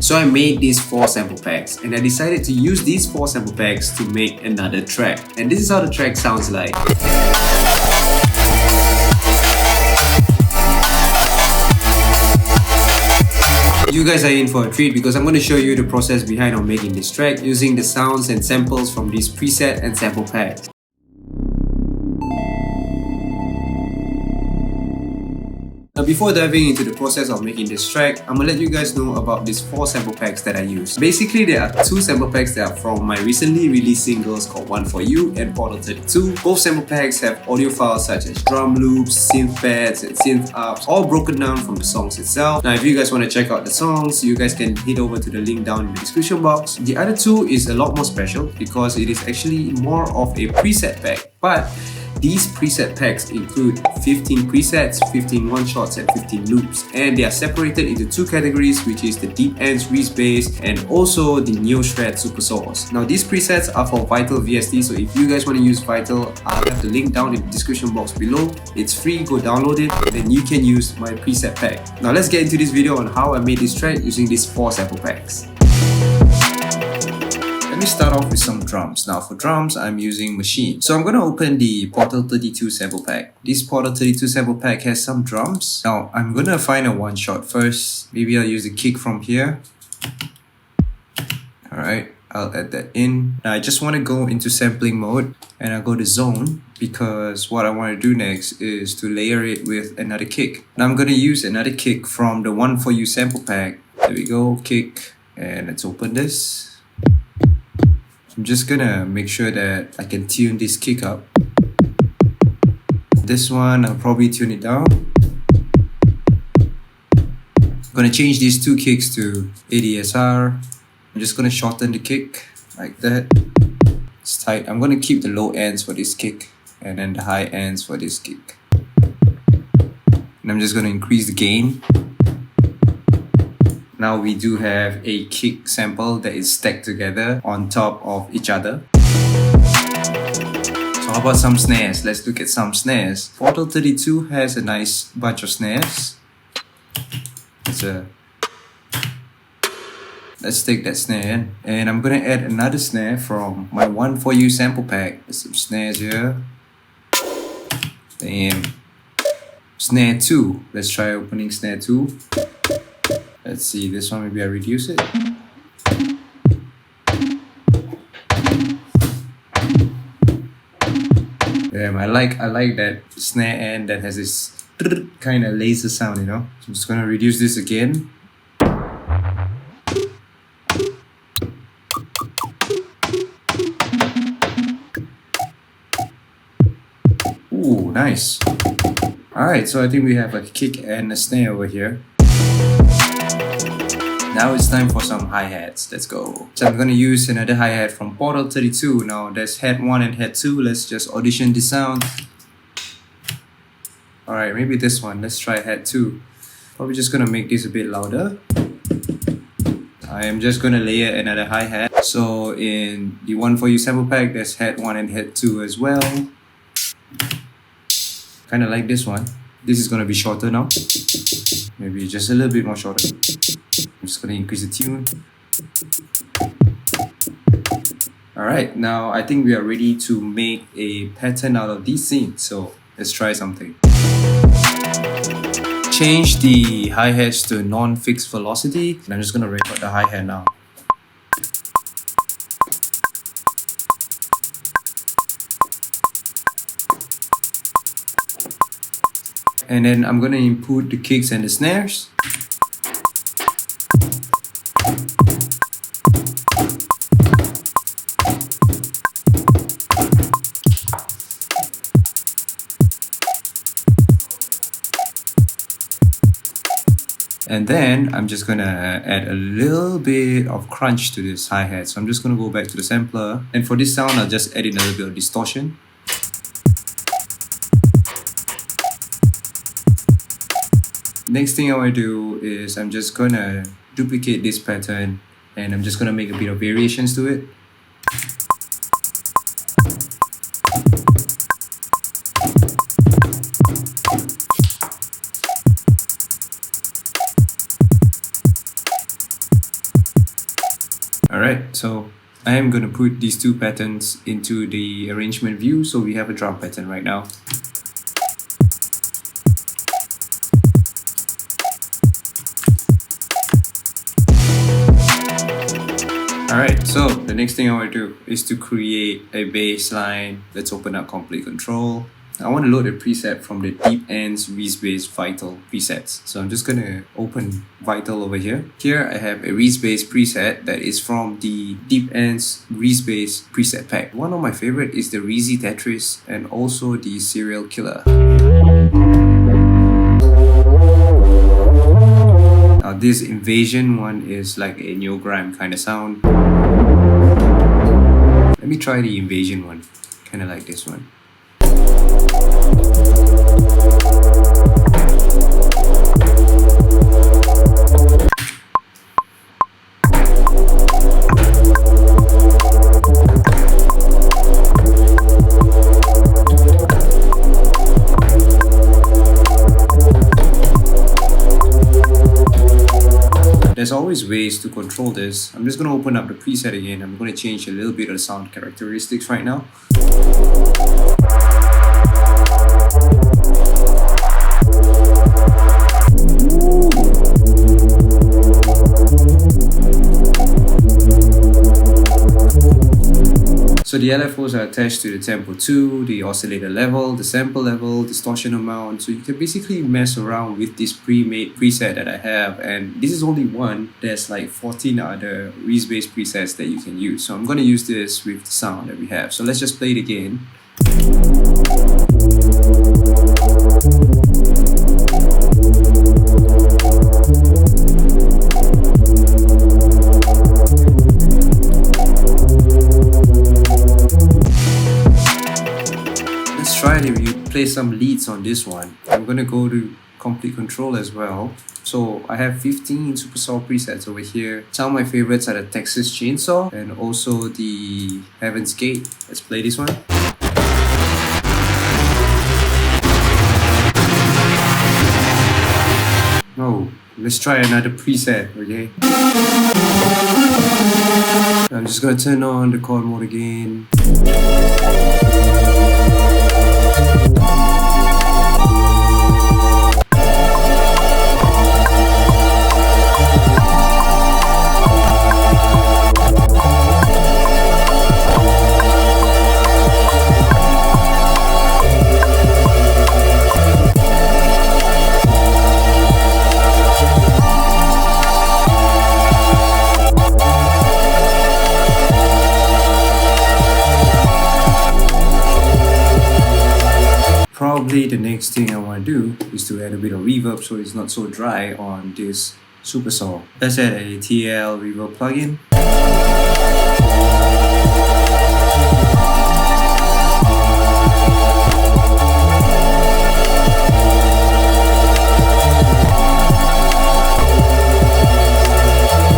So I made these 4 sample packs and I decided to use these 4 sample packs to make another track. And this is how the track sounds like. You guys are in for a treat because I'm going to show you the process behind on making this track using the sounds and samples from these preset and sample packs. Now before diving into the process of making this track, I'm gonna let you guys know about these 4 sample packs that I use. Basically, there are 2 sample packs that are from my recently released singles called One For You and Portal 32. Both sample packs have audio files such as drum loops, synth pads, and synth ups, all broken down from the songs itself. Now if you guys want to check out the songs, you guys can head over to the link down in the description box. The other 2 is a lot more special because it is actually more of a preset pack, but these preset packs include 15 presets, 15 one-shots and 15 loops, and they are separated into 2 categories, which is the Deep Ends Reese Bass and also the Neo Shred Supersaws. Now these presets are for Vital VST, so if you guys want to use Vital, I'll have the link down in the description box below. It's free, go download it, and then you can use my preset pack. Now let's get into this video on how I made this track using these 4 sample packs. Let me start off with some drums. Now for drums, I'm using Machine. So I'm going to open the Portal 32 sample pack. This Portal 32 sample pack has some drums. Now I'm going to find a one shot first. Maybe I'll use the kick from here. Alright, I'll add that in. Now I just want to go into sampling mode and I'll go to zone because what I want to do next is to layer it with another kick. Now I'm going to use another kick from the One For You sample pack. There we go, kick. And let's open this. I'm just gonna make sure that I can tune this kick up. This one, I'll probably tune it down. I'm gonna change these 2 kicks to ADSR. I'm just gonna shorten the kick like that. It's tight. I'm gonna keep the low ends for this kick and then the high ends for this kick. And I'm just gonna increase the gain. Now we do have a kick sample that is stacked together on top of each other. So how about some snares? Let's look at some snares. Portal 32 has a nice bunch of snares. Let's take that snare in. And I'm gonna add another snare from my One For You sample pack. There's some snares here. Damn. Snare 2. Let's try opening snare 2. Let's see, this one, maybe I reduce it. Damn, I like that snare end that has this kind of laser sound, you know. So I'm just gonna reduce this again. Ooh, nice. Alright, so I think we have a kick and a snare over here. Now it's time for some hi-hats. Let's go. So I'm going to use another hi-hat from Portal 32. Now there's head 1 and head 2. Let's just audition the sound. Alright, maybe this one. Let's try head 2. Probably just going to make this a bit louder. I am just going to layer another hi-hat. So in the One For You sample pack, there's head 1 and head 2 as well. Kind of like this one. This is going to be shorter now. Maybe just a little bit more shorter. I'm just going to increase the tune. Alright, now I think we are ready to make a pattern out of these scenes. So let's try something. Change the hi-hats to non-fixed velocity. And I'm just going to record the hi-hat now. And then I'm going to input the kicks and the snares. And then I'm just gonna add a little bit of crunch to this hi-hat. So I'm just gonna go back to the sampler. And for this sound, I'll just add in a little bit of distortion. Next thing I want to do is I'm just gonna duplicate this pattern and I'm just gonna make a bit of variations to it. Alright, so I am going to put these two patterns into the arrangement view, so we have a drum pattern right now. Alright, so the next thing I want to do is to create a bass line. Let's open up Complete Control. I want to load a preset from the Deep Ends Reese Bass Vital presets. So I'm just going to open Vital over here. Here I have a Reese Bass preset that is from the Deep Ends Reese Bass preset pack. One of my favorite is the Reezy Tetris and also the Serial Killer. Now this Invasion one is like a neo grime kind of sound. Let me try the Invasion one. Kind of like this one. There's always ways to control this. I'm just going to open up the preset again. I'm going to change a little bit of the sound characteristics right now. So the LFOs are attached to the tempo 2, the oscillator level, the sample level, distortion amount. So you can basically mess around with this pre-made preset that I have, and this is only one. There's like 14 other Reese Bass presets that you can use. So I'm going to use this with the sound that we have. So let's just play it again. Try to play some leads on this one. I'm gonna go to Complete Control as well. So I have 15 Supersaws presets over here. Some of my favorites are the Texas Chainsaw and also the Heaven's Gate. Let's play this one. Oh, let's try another preset, okay? I'm just gonna turn on the chord mode again. Probably the next thing I want to do is to add a bit of reverb so it's not so dry on this Supersaw. Let's add a TL reverb plugin.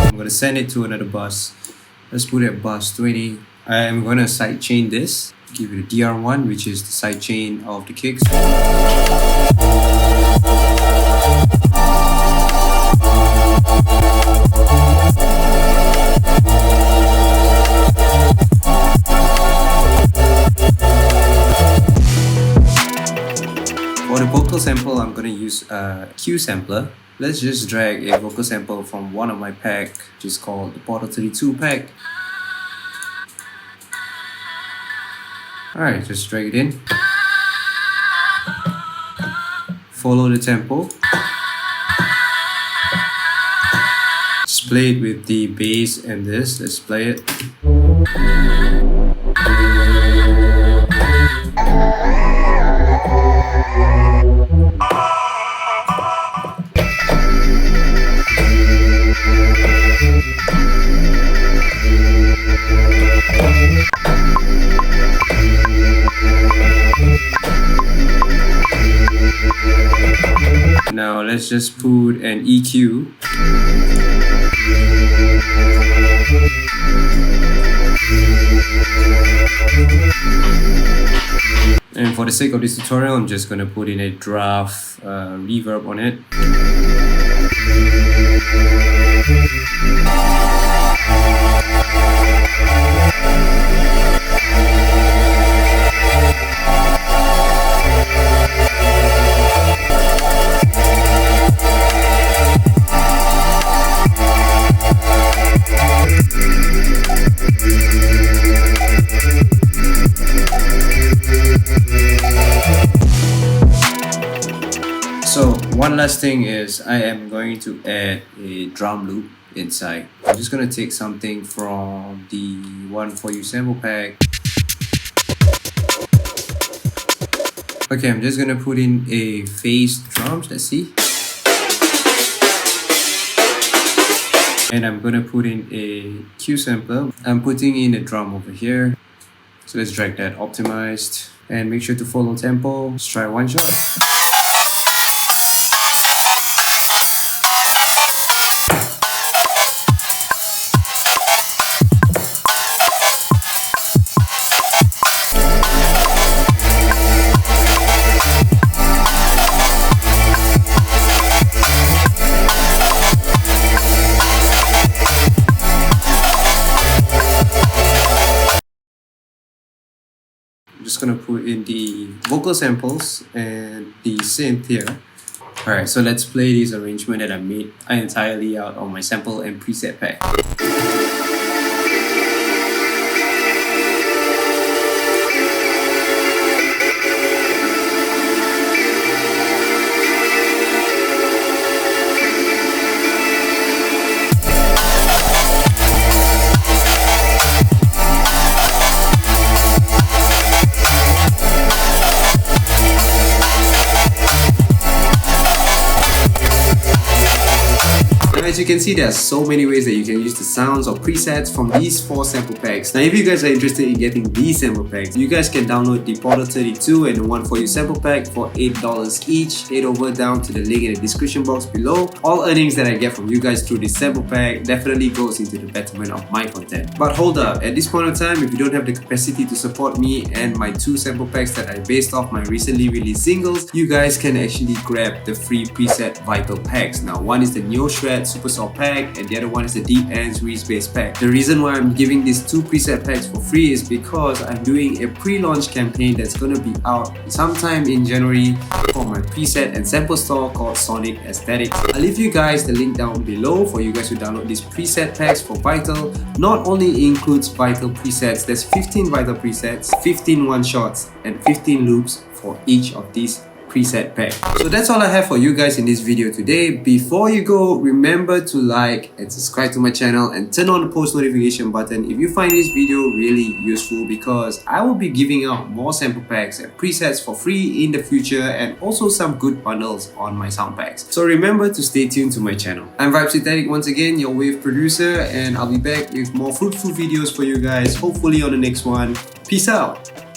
I'm going to send it to another bus. Let's put it at bus 20. I'm going to sidechain this. Give it a DR1, which is the sidechain of the kicks. For the vocal sample, I'm going to use a Q sampler. Let's just drag a vocal sample from one of my pack, which is called the Portal 32 pack. Alright, just drag it in. Follow the tempo. Just play it with the bass and this. Let's play it. Now let's just put an EQ. And for the sake of this tutorial, I'm just going to put in a draft reverb on it. One last thing is I am going to add a drum loop inside. I'm just going to take something from the One For You sample pack. Okay, I'm just going to put in a phased drums, let's see. And I'm going to put in a Q sampler. I'm putting in a drum over here. So let's drag that optimized and make sure to follow tempo. Let's try one shot. I'm just gonna put in the vocal samples and the synth here. Alright, so let's play this arrangement that I made entirely out of my sample and preset pack. As you can see, there are so many ways that you can use the sounds or presets from these 4 sample packs. Now if you guys are interested in getting these sample packs, you guys can download the Portal 32 and the One For You sample pack for $8 each. Head over down to the link in the description box below. All earnings that I get from you guys through this sample pack definitely goes into the betterment of my content. But hold up, at this point of time, if you don't have the capacity to support me and my 2 sample packs that I based off my recently released singles, you guys can actually grab the free preset Vital packs. Now one is the Neo Shred Supersaws pack and the other one is the Deep Ends Reese Bass pack. The reason why I'm giving these 2 preset packs for free is because I'm doing a pre-launch campaign that's gonna be out sometime in January for my preset and sample store called Sonic Aesthetics. I'll leave you guys the link down below for you guys to download these preset packs for Vital. Not only includes Vital presets, there's 15 Vital presets, 15 one-shots and 15 loops for each of these preset pack. So that's all I have for you guys in this video today. Before you go, remember to like and subscribe to my channel and turn on the post notification button if you find this video really useful, because I will be giving out more sample packs and presets for free in the future and also some good bundles on my sound packs. So remember to stay tuned to my channel. I'm Vibe Synthetic once again, your wave producer, and I'll be back with more fruitful videos for you guys, hopefully on the next one. Peace out!